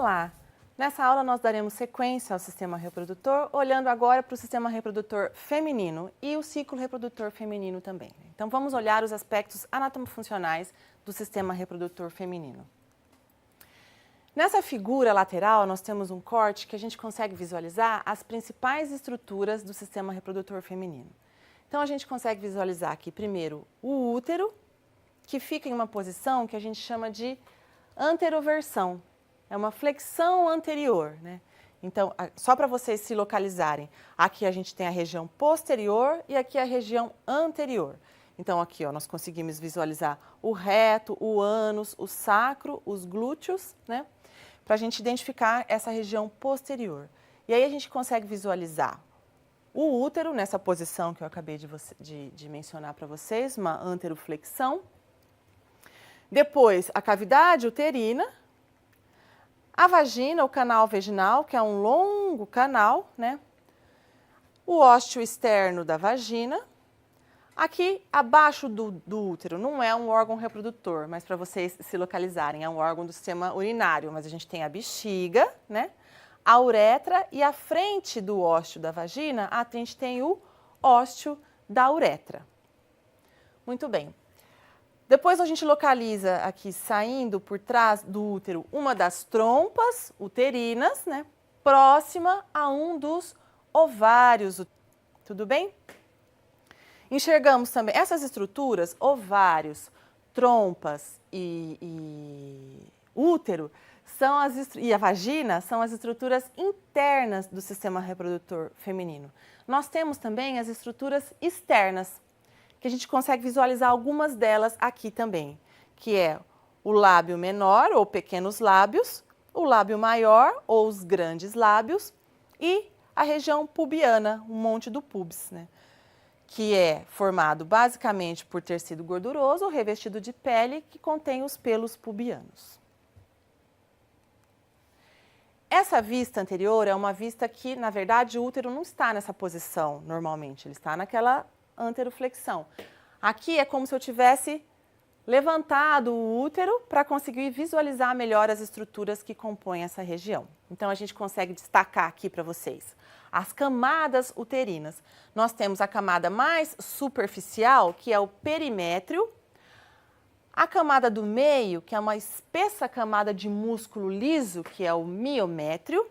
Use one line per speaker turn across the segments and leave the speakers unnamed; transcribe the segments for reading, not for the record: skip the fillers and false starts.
Olá! Nessa aula nós daremos sequência ao sistema reprodutor, olhando agora para o sistema reprodutor feminino e o ciclo reprodutor feminino também. Então vamos olhar os aspectos anatomofuncionais do sistema reprodutor feminino. Nessa figura lateral nós temos um corte que a gente consegue visualizar as principais estruturas do sistema reprodutor feminino. Então a gente consegue visualizar aqui primeiro o útero, que fica em uma posição que a gente chama de anteroversão. É uma flexão anterior, né? Então, só para vocês se localizarem, aqui a gente tem a região posterior e aqui a região anterior. Então, aqui ó, nós conseguimos visualizar o reto, o ânus, o sacro, os glúteos, né? Para a gente identificar essa região posterior. E aí a gente consegue visualizar o útero nessa posição que eu acabei de mencionar para vocês, uma anteroflexão. Depois, a cavidade uterina. A vagina, o canal vaginal, que é um longo canal, né? O ósteo externo da vagina. Aqui, abaixo do útero, não é um órgão reprodutor, mas para vocês se localizarem, é um órgão do sistema urinário, mas a gente tem a bexiga, né? A uretra e à frente do ósteo da vagina, a gente tem o ósteo da uretra. Muito bem. Depois a gente localiza aqui, saindo por trás do útero, uma das trompas uterinas, né? Próxima a um dos ovários. Tudo bem? Enxergamos também essas estruturas, ovários, trompas e útero, e a vagina são as estruturas internas do sistema reprodutor feminino. Nós temos também as estruturas externas, que a gente consegue visualizar algumas delas aqui também, que é o lábio menor ou pequenos lábios, o lábio maior ou os grandes lábios e a região pubiana, o monte do pubis, né? Que é formado basicamente por tecido gorduroso revestido de pele que contém os pelos pubianos. Essa vista anterior é uma vista que, na verdade, o útero não está nessa posição normalmente, ele está naquela anteroflexão. Aqui é como se eu tivesse levantado o útero para conseguir visualizar melhor as estruturas que compõem essa região. Então, a gente consegue destacar aqui para vocês as camadas uterinas. Nós temos a camada mais superficial, que é o perimétrio, a camada do meio, que é uma espessa camada de músculo liso, que é o miométrio,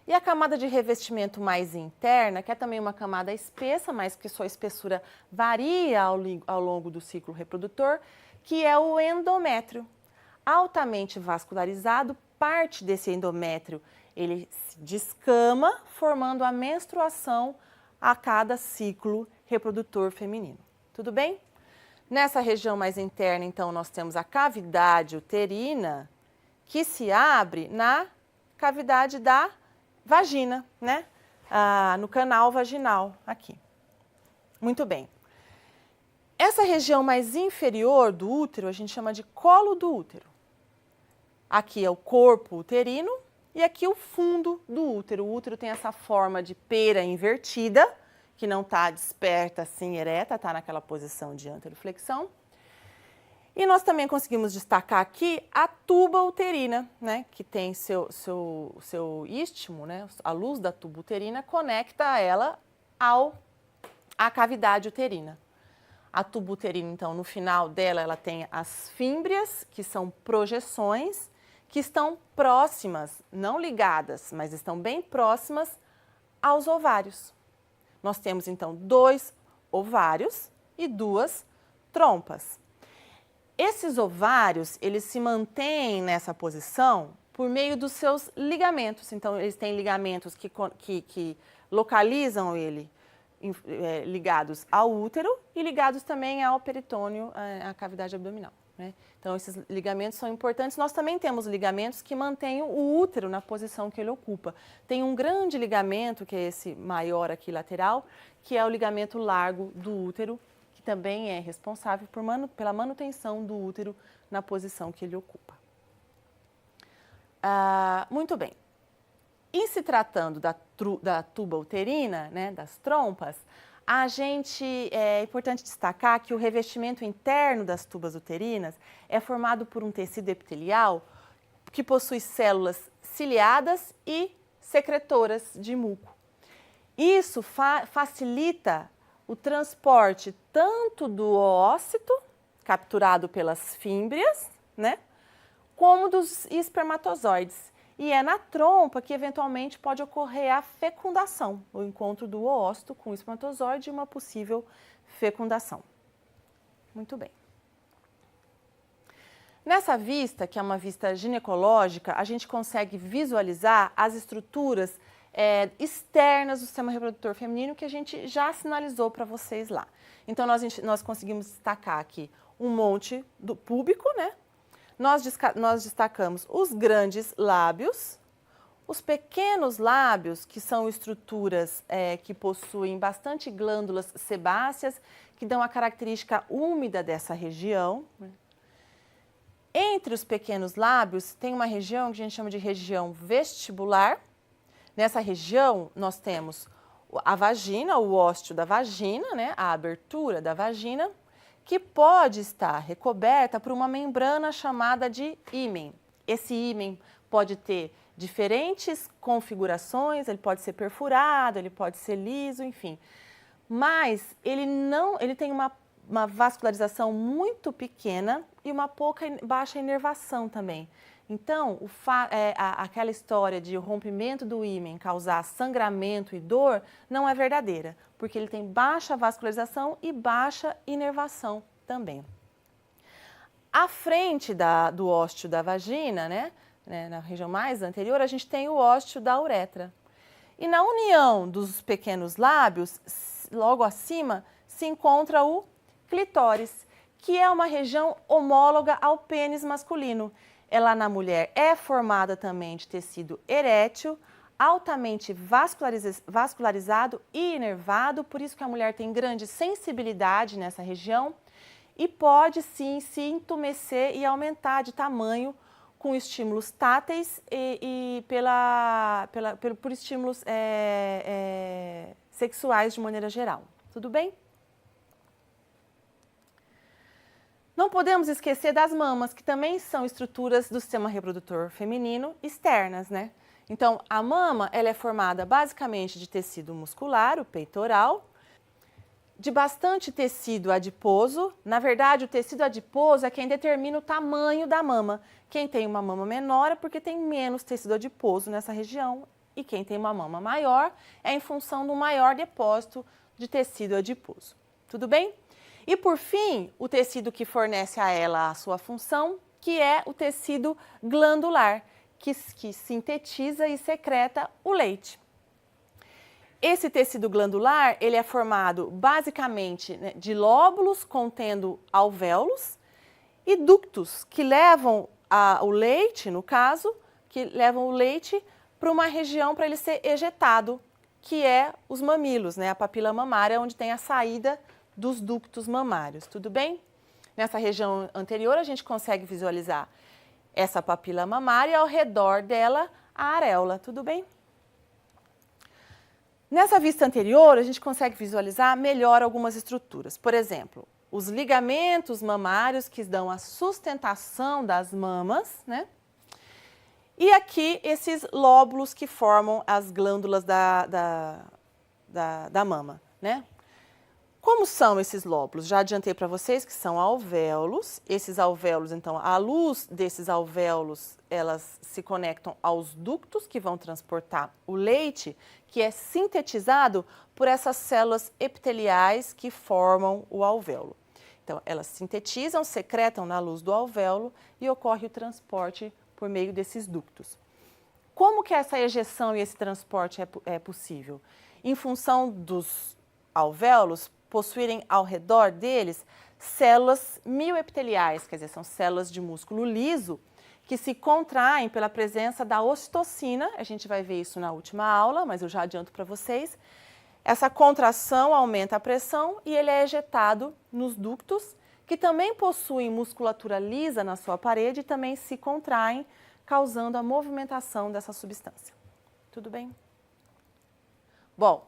e a camada de revestimento mais interna, que é também uma camada espessa, mas que sua espessura varia ao longo do ciclo reprodutor, que é o endométrio. Altamente vascularizado, parte desse endométrio, ele se descama, formando a menstruação a cada ciclo reprodutor feminino. Tudo bem? Nessa região mais interna, então, nós temos a cavidade uterina, que se abre na cavidade da vagina, né? No canal vaginal, aqui. Muito bem. Essa região mais inferior do útero, a gente chama de colo do útero. Aqui é o corpo uterino e aqui o fundo do útero. O útero tem essa forma de pera invertida, que não está desperta assim, ereta, está naquela posição de anteroflexão. E nós também conseguimos destacar aqui a tuba uterina, né, que tem seu istmo, né, a luz da tuba uterina conecta ela à cavidade uterina. A tuba uterina, então, no final dela, ela tem as fímbrias, que são projeções, que estão próximas, não ligadas, mas estão bem próximas aos ovários. Nós temos, então, 2 ovários e 2 trompas. Esses ovários, eles se mantêm nessa posição por meio dos seus ligamentos. Então, eles têm ligamentos que localizam ele ligados ao útero e ligados também ao peritônio, à cavidade abdominal, né? Então, esses ligamentos são importantes. Nós também temos ligamentos que mantêm o útero na posição que ele ocupa. Tem um grande ligamento, que é esse maior aqui lateral, que é o ligamento largo do útero, que também é responsável pela manutenção do útero na posição que ele ocupa. Muito bem. Em se tratando da tuba uterina, né, das trompas, é importante destacar que o revestimento interno das tubas uterinas é formado por um tecido epitelial que possui células ciliadas e secretoras de muco. Isso facilita o transporte tanto do oócito, capturado pelas fímbrias, né, como dos espermatozoides. E é na trompa que eventualmente pode ocorrer a fecundação, o encontro do oócito com o espermatozoide e uma possível fecundação. Muito bem. Nessa vista, que é uma vista ginecológica, a gente consegue visualizar as estruturas externas do sistema reprodutor feminino que a gente já sinalizou para vocês lá. Então, nós conseguimos destacar aqui um monte do púbico, né? Nós destacamos os grandes lábios, os pequenos lábios, que são estruturas que possuem bastante glândulas sebáceas, que dão a característica úmida dessa região. Entre os pequenos lábios, tem uma região que a gente chama de região vestibular. Nessa região, nós temos a vagina, o ósteo da vagina, né, a abertura da vagina, que pode estar recoberta por uma membrana chamada de ímen. Esse ímen pode ter diferentes configurações, ele pode ser perfurado, ele pode ser liso, enfim. Mas ele tem uma vascularização muito pequena e uma baixa inervação também. Então, aquela história de o rompimento do ímen causar sangramento e dor não é verdadeira, porque ele tem baixa vascularização e baixa inervação também. À frente do ósteo da vagina, né, na região mais anterior, a gente tem o ósteo da uretra. E na união dos pequenos lábios, logo acima, se encontra o clitóris, que é uma região homóloga ao pênis masculino. Ela na mulher é formada também de tecido erétil, altamente vascularizado e inervado, por isso que a mulher tem grande sensibilidade nessa região e pode sim se entumecer e aumentar de tamanho com estímulos táteis e por estímulos sexuais de maneira geral. Tudo bem? Não podemos esquecer das mamas, que também são estruturas do sistema reprodutor feminino externas, né? Então, a mama, ela é formada basicamente de tecido muscular, o peitoral, de bastante tecido adiposo. Na verdade, o tecido adiposo é quem determina o tamanho da mama. Quem tem uma mama menor é porque tem menos tecido adiposo nessa região, e quem tem uma mama maior é em função do maior depósito de tecido adiposo. Tudo bem? E, por fim, o tecido que fornece a ela a sua função, que é o tecido glandular, que sintetiza e secreta o leite. Esse tecido glandular, ele é formado basicamente, né, de lóbulos contendo alvéolos e ductos que levam o leite, no caso, que levam o leite para uma região para ele ser ejetado, que é os mamilos, né, a papila mamária, onde tem a saída dos ductos mamários, tudo bem? Nessa região anterior a gente consegue visualizar essa papila mamária e ao redor dela a areola, tudo bem? Nessa vista anterior a gente consegue visualizar melhor algumas estruturas, por exemplo, os ligamentos mamários que dão a sustentação das mamas, né? E aqui esses lóbulos que formam as glândulas da mama, né? Como são esses lóbulos? Já adiantei para vocês que são alvéolos. Esses alvéolos, então, a luz desses alvéolos, elas se conectam aos ductos que vão transportar o leite, que é sintetizado por essas células epiteliais que formam o alvéolo. Então, elas sintetizam, secretam na luz do alvéolo e ocorre o transporte por meio desses ductos. Como que essa ejeção e esse transporte é possível? Em função dos alvéolos possuírem ao redor deles células mioepiteliais, quer dizer, são células de músculo liso que se contraem pela presença da ocitocina. A gente vai ver isso na última aula, mas eu já adianto para vocês. Essa contração aumenta a pressão e ele é ejetado nos ductos, que também possuem musculatura lisa na sua parede e também se contraem, causando a movimentação dessa substância. Tudo bem? Bom,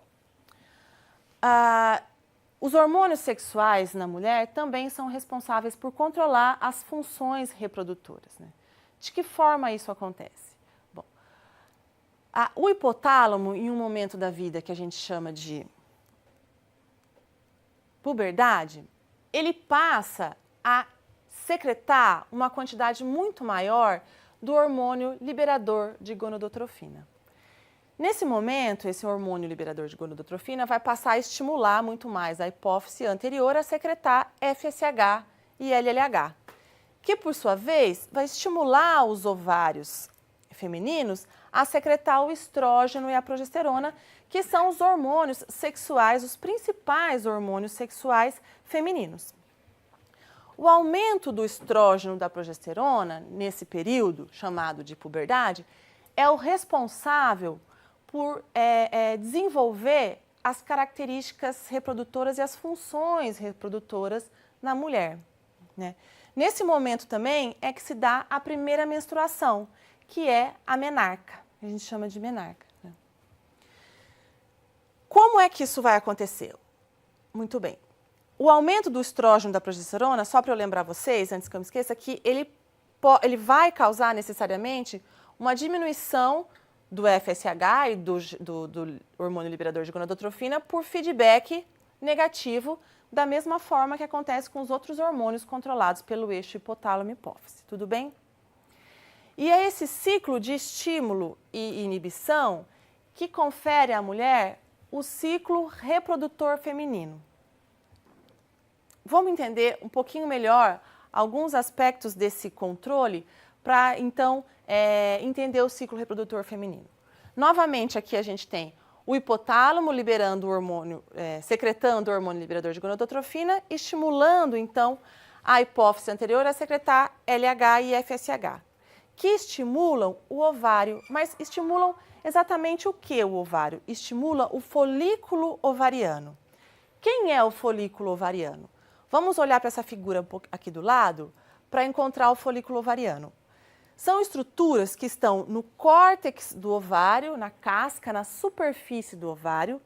os hormônios sexuais na mulher também são responsáveis por controlar as funções reprodutoras, né? De que forma isso acontece? Bom, o hipotálamo, em um momento da vida que a gente chama de puberdade, ele passa a secretar uma quantidade muito maior do hormônio liberador de gonadotrofina. Nesse momento, esse hormônio liberador de gonadotrofina vai passar a estimular muito mais a hipófise anterior a secretar FSH e LLH, que por sua vez vai estimular os ovários femininos a secretar o estrógeno e a progesterona, que são os hormônios sexuais, os principais hormônios sexuais femininos. O aumento do estrógeno e da progesterona, nesse período chamado de puberdade, é o responsável por desenvolver as características reprodutoras e as funções reprodutoras na mulher, né? Nesse momento também é que se dá a primeira menstruação, que é a menarca, a gente chama de menarca, né? Como é que isso vai acontecer? Muito bem. O aumento do estrógeno e da progesterona, só para eu lembrar vocês, antes que eu me esqueça, que ele vai causar necessariamente uma diminuição do FSH e do hormônio liberador de gonadotrofina por feedback negativo, da mesma forma que acontece com os outros hormônios controlados pelo eixo hipotálamo-hipófise. Tudo bem? E é esse ciclo de estímulo e inibição que confere à mulher o ciclo reprodutor feminino. Vamos entender um pouquinho melhor alguns aspectos desse controle para, então, entender o ciclo reprodutor feminino. Novamente, aqui a gente tem o hipotálamo liberando o hormônio, secretando o hormônio liberador de gonadotrofina, estimulando, então, a hipófise anterior a secretar LH e FSH, que estimulam o ovário, mas estimulam exatamente o que o ovário? Estimula o folículo ovariano. Quem é o folículo ovariano? Vamos olhar para essa figura aqui do lado para encontrar o folículo ovariano. São estruturas que estão no córtex do ovário, na casca, na superfície do ovário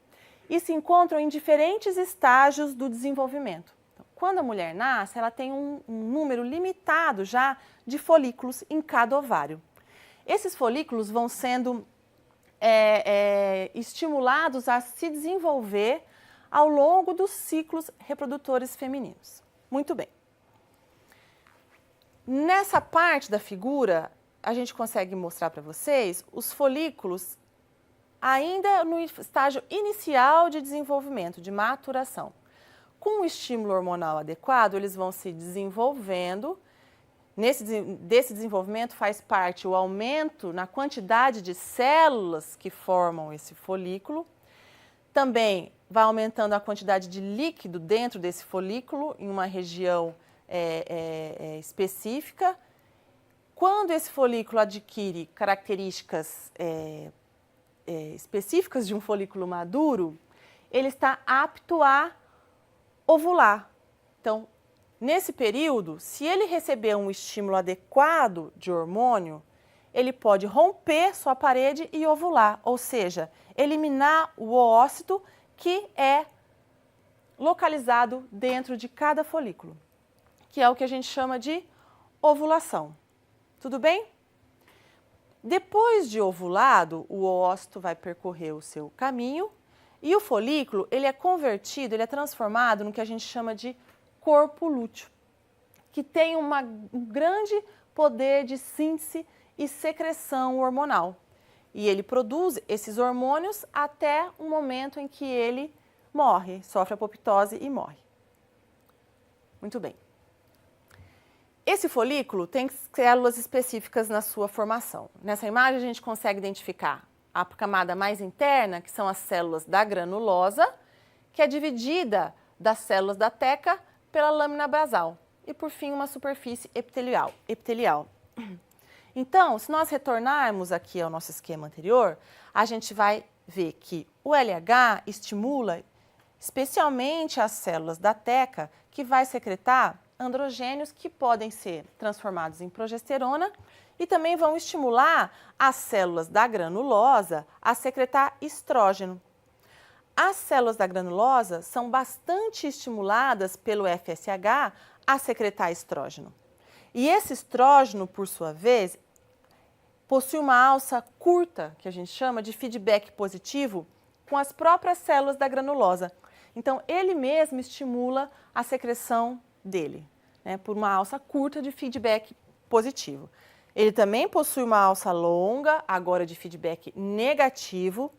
e se encontram em diferentes estágios do desenvolvimento. Então, quando a mulher nasce, ela tem um número limitado já de folículos em cada ovário. Esses folículos vão sendo estimulados a se desenvolver ao longo dos ciclos reprodutores femininos. Muito bem. Nessa parte da figura, a gente consegue mostrar para vocês os folículos ainda no estágio inicial de desenvolvimento, de maturação. Com o estímulo hormonal adequado, eles vão se desenvolvendo. Desse desenvolvimento faz parte o aumento na quantidade de células que formam esse folículo. Também vai aumentando a quantidade de líquido dentro desse folículo em uma região específica. Quando esse folículo adquire características específicas de um folículo maduro, ele está apto a ovular. Então, nesse período, se ele receber um estímulo adequado de hormônio, ele pode romper sua parede e ovular, ou seja, eliminar o oócito que é localizado dentro de cada folículo, que é o que a gente chama de ovulação. Tudo bem? Depois de ovulado, o oócito vai percorrer o seu caminho e o folículo, ele é convertido, ele é transformado no que a gente chama de corpo lúteo, que tem um grande poder de síntese e secreção hormonal. E ele produz esses hormônios até o momento em que ele morre, sofre apoptose e morre. Muito bem. Esse folículo tem células específicas na sua formação. Nessa imagem a gente consegue identificar a camada mais interna, que são as células da granulosa, que é dividida das células da teca pela lâmina basal. E por fim uma superfície epitelial. Então, se nós retornarmos aqui ao nosso esquema anterior, a gente vai ver que o LH estimula especialmente as células da teca, que vai secretar androgênios que podem ser transformados em progesterona e também vão estimular as células da granulosa a secretar estrógeno. As células da granulosa são bastante estimuladas pelo FSH a secretar estrógeno. E esse estrógeno, por sua vez, possui uma alça curta, que a gente chama de feedback positivo, com as próprias células da granulosa. Então, ele mesmo estimula a secreção dele, né, por uma alça curta de feedback positivo. Ele também possui uma alça longa, agora de feedback negativo,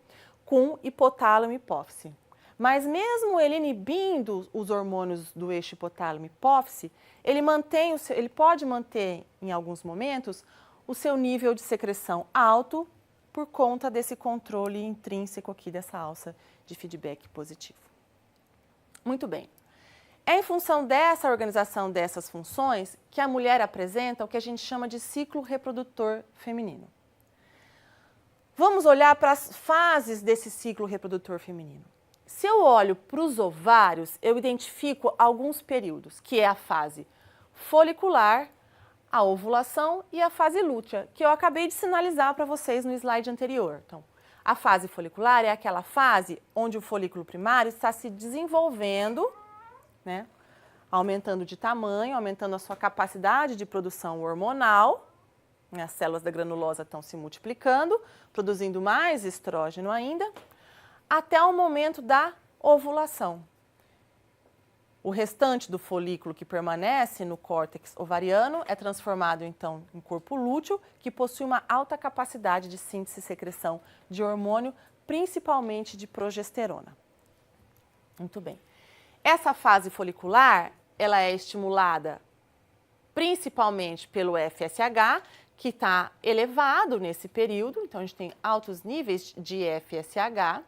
com hipotálamo e hipófise. Mas mesmo ele inibindo os hormônios do eixo hipotálamo-hipófise, ele pode manter, em alguns momentos, o seu nível de secreção alto por conta desse controle intrínseco aqui dessa alça de feedback positivo. Muito bem. É em função dessa organização dessas funções que a mulher apresenta o que a gente chama de ciclo reprodutor feminino. Vamos olhar para as fases desse ciclo reprodutor feminino. Se eu olho para os ovários, eu identifico alguns períodos, que é a fase folicular, a ovulação e a fase lútea, que eu acabei de sinalizar para vocês no slide anterior. Então, a fase folicular é aquela fase onde o folículo primário está se desenvolvendo, né, aumentando de tamanho, aumentando a sua capacidade de produção hormonal. As células da granulosa estão se multiplicando, produzindo mais estrógeno ainda, até o momento da ovulação. O restante do folículo que permanece no córtex ovariano é transformado, então, em corpo lúteo, que possui uma alta capacidade de síntese e secreção de hormônio, principalmente de progesterona. Muito bem. Essa fase folicular, ela é estimulada principalmente pelo FSH, que está elevado nesse período, então a gente tem altos níveis de FSH.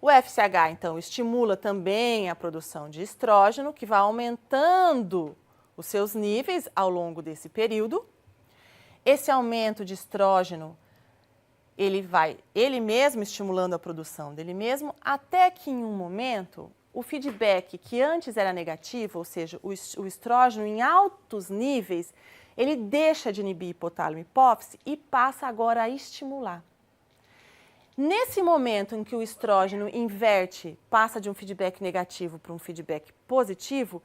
O FSH, então, estimula também a produção de estrógeno, que vai aumentando os seus níveis ao longo desse período. Esse aumento de estrógeno, ele mesmo estimulando a produção dele mesmo, até que em um momento, o feedback que antes era negativo, ou seja, o estrógeno em altos níveis, ele deixa de inibir hipotálamo e hipófise e passa agora a estimular. Nesse momento em que o estrógeno inverte, passa de um feedback negativo para um feedback positivo,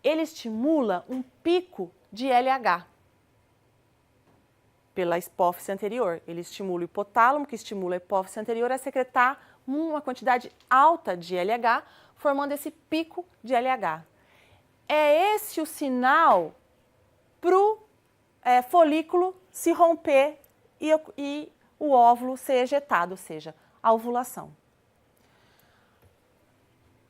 ele estimula um pico de LH pela hipófise anterior. Ele estimula o hipotálamo, que estimula a hipófise anterior a secretar uma quantidade alta de LH, formando esse pico de LH. É esse o sinal para o folículo se romper e o óvulo ser ejetado, ou seja, a ovulação.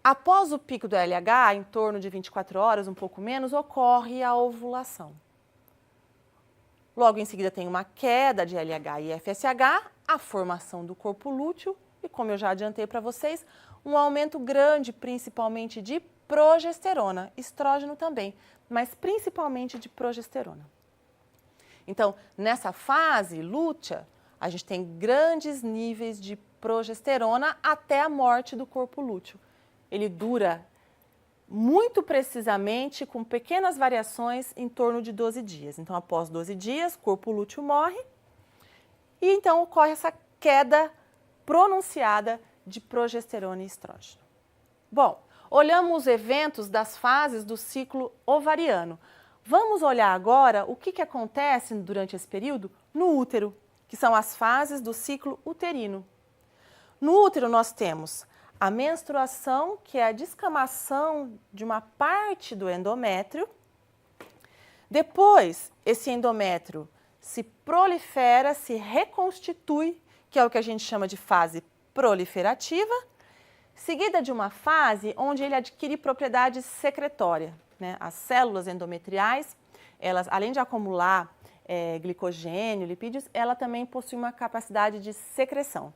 Após o pico do LH, em torno de 24 horas, um pouco menos, ocorre a ovulação. Logo em seguida tem uma queda de LH e FSH, a formação do corpo lúteo e, como eu já adiantei para vocês, um aumento grande, principalmente de progesterona, estrógeno também, mas principalmente de progesterona. Então, nessa fase lútea, a gente tem grandes níveis de progesterona até a morte do corpo lúteo. Ele dura muito precisamente, com pequenas variações, em torno de 12 dias. Então, após 12 dias, o corpo lúteo morre e então ocorre essa queda pronunciada de progesterona e estrógeno. Bom, olhamos os eventos das fases do ciclo ovariano. Vamos olhar agora o que acontece durante esse período no útero, que são as fases do ciclo uterino. No útero nós temos a menstruação, que é a descamação de uma parte do endométrio. Depois, esse endométrio se prolifera, se reconstitui, que é o que a gente chama de fase proliferativa, seguida de uma fase onde ele adquire propriedade secretória, né? As células endometriais, elas, além de acumular glicogênio, lipídios, ela também possui uma capacidade de secreção.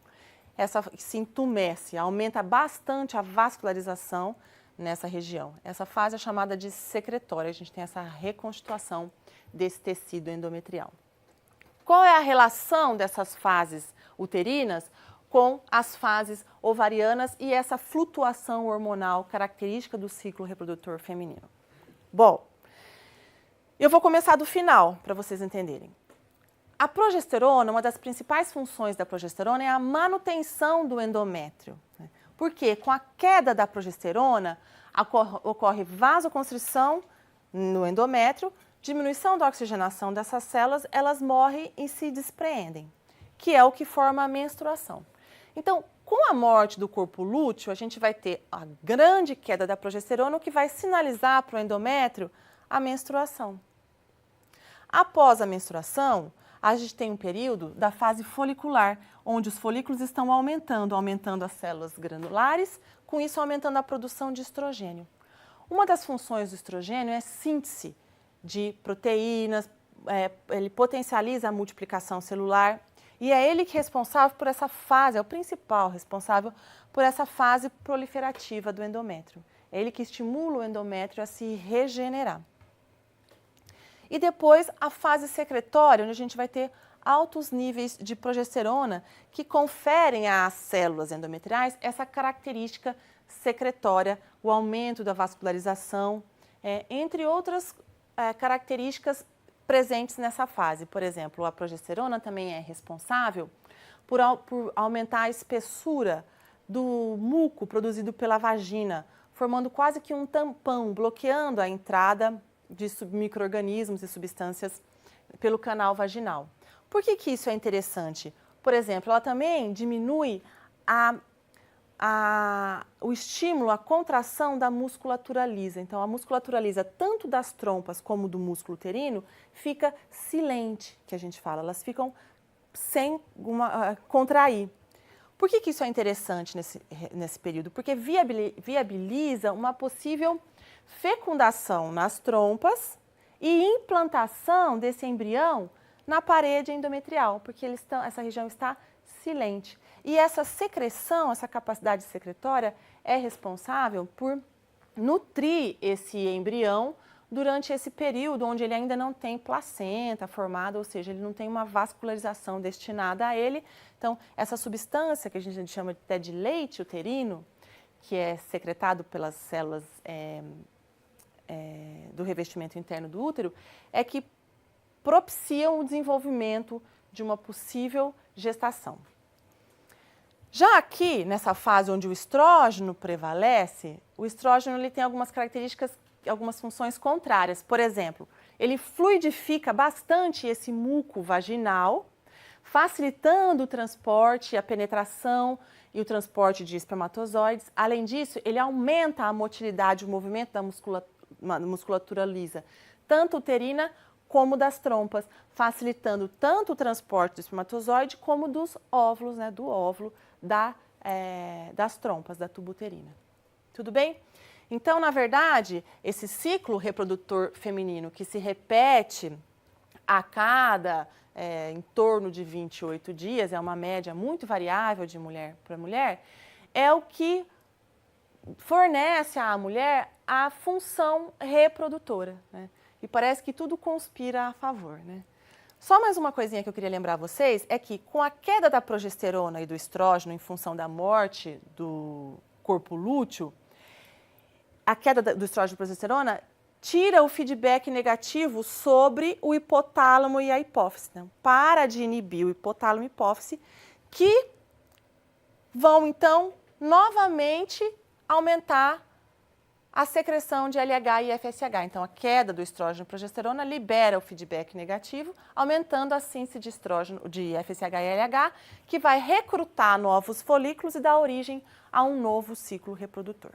Essa se entumece, aumenta bastante a vascularização nessa região. Essa fase é chamada de secretória, a gente tem essa reconstituição desse tecido endometrial. Qual é a relação dessas fases uterinas com as fases ovarianas e essa flutuação hormonal característica do ciclo reprodutor feminino? Bom, eu vou começar do final, para vocês entenderem. A progesterona, uma das principais funções da progesterona é a manutenção do endométrio. Porque com a queda da progesterona, ocorre vasoconstrição no endométrio, diminuição da oxigenação dessas células, elas morrem e se despreendem, que é o que forma a menstruação. Então, com a morte do corpo lúteo, a gente vai ter a grande queda da progesterona, o que vai sinalizar para o endométrio a menstruação. Após a menstruação, a gente tem um período da fase folicular, onde os folículos estão aumentando as células granulares, com isso aumentando a produção de estrogênio. Uma das funções do estrogênio é síntese de proteínas, ele potencializa a multiplicação celular e é ele que é responsável por essa fase, é o principal responsável por essa fase proliferativa do endométrio. É ele que estimula o endométrio a se regenerar. E depois a fase secretória, onde a gente vai ter altos níveis de progesterona que conferem às células endometriais essa característica secretória, o aumento da vascularização, entre outras características presentes nessa fase. Por exemplo, a progesterona também é responsável por aumentar a espessura do muco produzido pela vagina, formando quase que um tampão, bloqueando a entrada de micro-organismos e substâncias pelo canal vaginal. Por que isso é interessante? Por exemplo, ela também diminui o estímulo, a contração da musculatura lisa. Então, a musculatura lisa, tanto das trompas como do músculo uterino, fica silente, que a gente fala. Elas sem contrair. Por que isso é interessante nesse período? Porque viabiliza uma possível fecundação nas trompas e implantação desse embrião na parede endometrial, porque essa região está silente. E essa secreção, essa capacidade secretória é responsável por nutrir esse embrião durante esse período onde ele ainda não tem placenta formada, ou seja, ele não tem uma vascularização destinada a ele. Então, essa substância que a gente chama até de leite uterino, que é secretado pelas células do revestimento interno do útero, é que propiciam o desenvolvimento de uma possível gestação. Já aqui, nessa fase onde o estrógeno prevalece, o estrógeno ele tem algumas características, algumas funções contrárias. Por exemplo, ele fluidifica bastante esse muco vaginal, facilitando o transporte, a penetração e o transporte de espermatozoides. Além disso, ele aumenta a motilidade, o movimento da musculatura lisa, tanto uterina como das trompas, facilitando tanto o transporte do espermatozoide como dos óvulos, do óvulo, das trompas, da tuba uterina. Tudo bem? Então, na verdade, esse ciclo reprodutor feminino que se repete a cada em torno de 28 dias, é uma média muito variável de mulher para mulher, é o que fornece à mulher a função reprodutora, né? E parece que tudo conspira a favor, né? Só mais uma coisinha que eu queria lembrar vocês é que com a queda da progesterona e do estrógeno em função da morte do corpo lúteo, a queda do estrógeno e progesterona tira o feedback negativo sobre o hipotálamo e a hipófise. Né? Para de inibir o hipotálamo e a hipófise, que vão, então, novamente aumentar a secreção de LH e FSH. Então, a queda do estrógeno e progesterona libera o feedback negativo, aumentando a síntese de estrógeno, de FSH e LH, que vai recrutar novos folículos e dar origem a um novo ciclo reprodutor.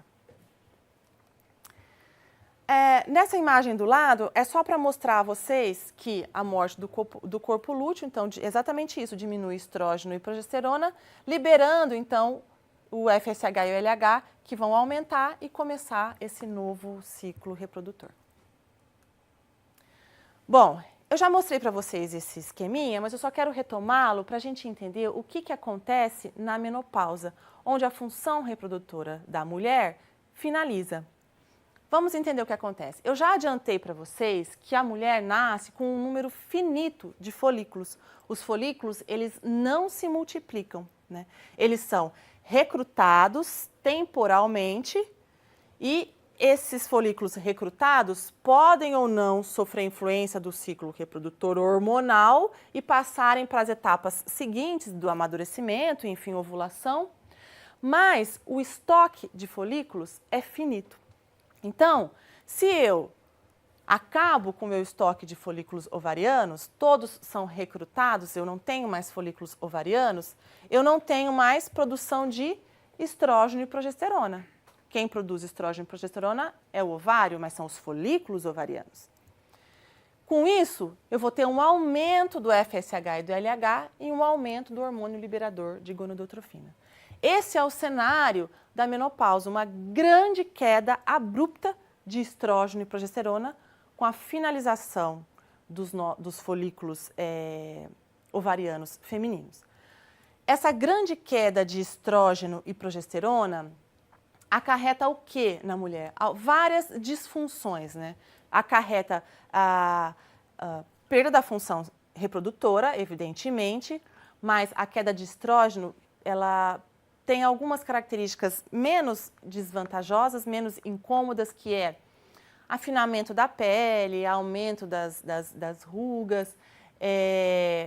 Nessa imagem do lado, é só para mostrar a vocês que a morte do corpo lúteo, então, exatamente isso, diminui estrógeno e progesterona, liberando, então, o FSH e o LH, que vão aumentar e começar esse novo ciclo reprodutor. Bom, eu já mostrei para vocês esse esqueminha, mas eu só quero retomá-lo para a gente entender o que acontece na menopausa, onde a função reprodutora da mulher finaliza. Vamos entender o que acontece. Eu já adiantei para vocês que a mulher nasce com um número finito de folículos. Os folículos, eles não se multiplicam, né? Eles são recrutados temporalmente e esses folículos recrutados podem ou não sofrer influência do ciclo reprodutor hormonal e passarem para as etapas seguintes do amadurecimento, enfim, ovulação, mas o estoque de folículos é finito. Então, se eu acabo com o meu estoque de folículos ovarianos, todos são recrutados, eu não tenho mais folículos ovarianos, eu não tenho mais produção de estrógeno e progesterona. Quem produz estrógeno e progesterona é o ovário, mas são os folículos ovarianos. Com isso, eu vou ter um aumento do FSH e do LH e um aumento do hormônio liberador de gonadotrofina. Esse é o cenário da menopausa, uma grande queda abrupta de estrógeno e progesterona com a finalização dos folículos ovarianos femininos. Essa grande queda de estrógeno e progesterona acarreta o que na mulher? Várias disfunções, né? Acarreta a perda da função reprodutora, evidentemente, mas a queda de estrógeno, ela tem algumas características menos desvantajosas, menos incômodas, que é afinamento da pele, aumento das rugas,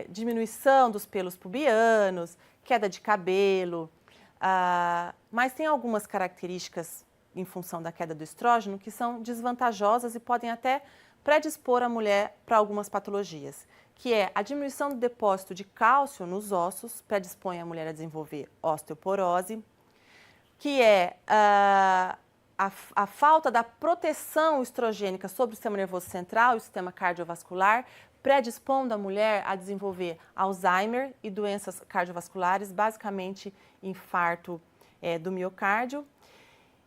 diminuição dos pelos pubianos, queda de cabelo, mas tem algumas características em função da queda do estrógeno que são desvantajosas e podem até predispor a mulher para algumas patologias, que é a diminuição do depósito de cálcio nos ossos, predispõe a mulher a desenvolver osteoporose, que é a falta da proteção estrogênica sobre o sistema nervoso central e o sistema cardiovascular, predispondo a mulher a desenvolver Alzheimer e doenças cardiovasculares, basicamente infarto do miocárdio.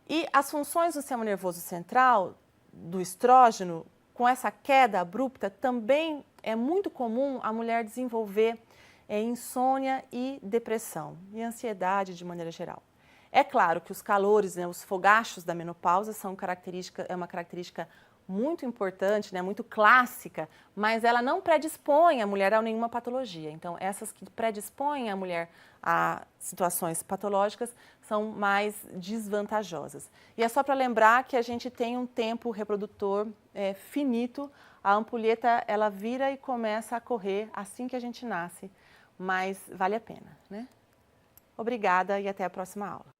E as funções do sistema nervoso central, do estrógeno, com essa queda abrupta, também é muito comum a mulher desenvolver insônia e depressão, e ansiedade de maneira geral. É claro que os calores, né, os fogachos da menopausa é uma característica muito importante, né, muito clássica, mas ela não predispõe a mulher a nenhuma patologia. Então, essas que predispõem a mulher a situações patológicas são mais desvantajosas. E é só para lembrar que a gente tem um tempo reprodutor finito, a ampulheta ela vira e começa a correr assim que a gente nasce, mas vale a pena, né? Obrigada e até a próxima aula.